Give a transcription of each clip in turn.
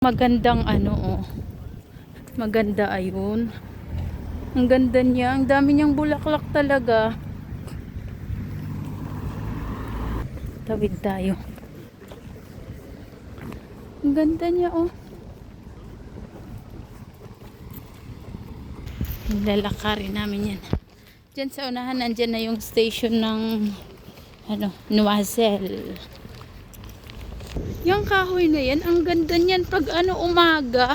Magandang ano, oh. Maganda, ayun. Ang ganda niya. Ang dami niyang bulaklak talaga. Tawid tayo. Ang ganda niya, oh. Lalakarin namin yan. Diyan sa unahan, nandyan na yung station ng Noiselle. Yung kahoy na yan, ang ganda niyan pag umaga.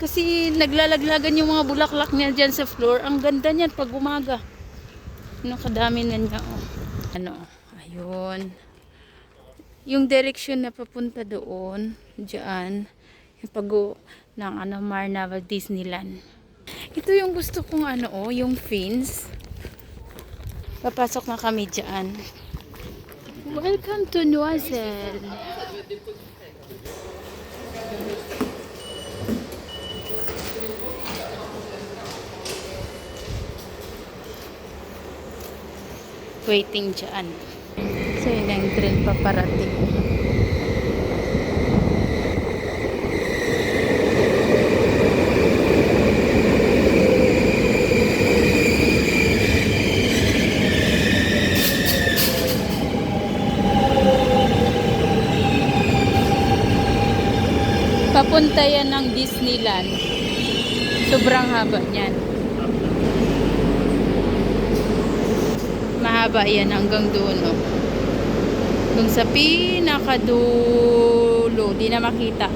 Kasi naglalaglagan yung mga bulaklak niya dyan sa floor. Ang ganda niyan pag umaga. Kadami na niya, oh. Ayun. Yung direction na papunta doon, dyan, yung ng Marnaval Disneyland. Ito yung gusto kong yung fins. Papasok na kami dyan. Welcome to Noiselle. Waiting dyan. So yun ang train paparating. Papunta yan ng Disneyland. Sobrang haba niyan. Mahaba yan hanggang doon, oh. Doon sa pinakadulo, di na makita.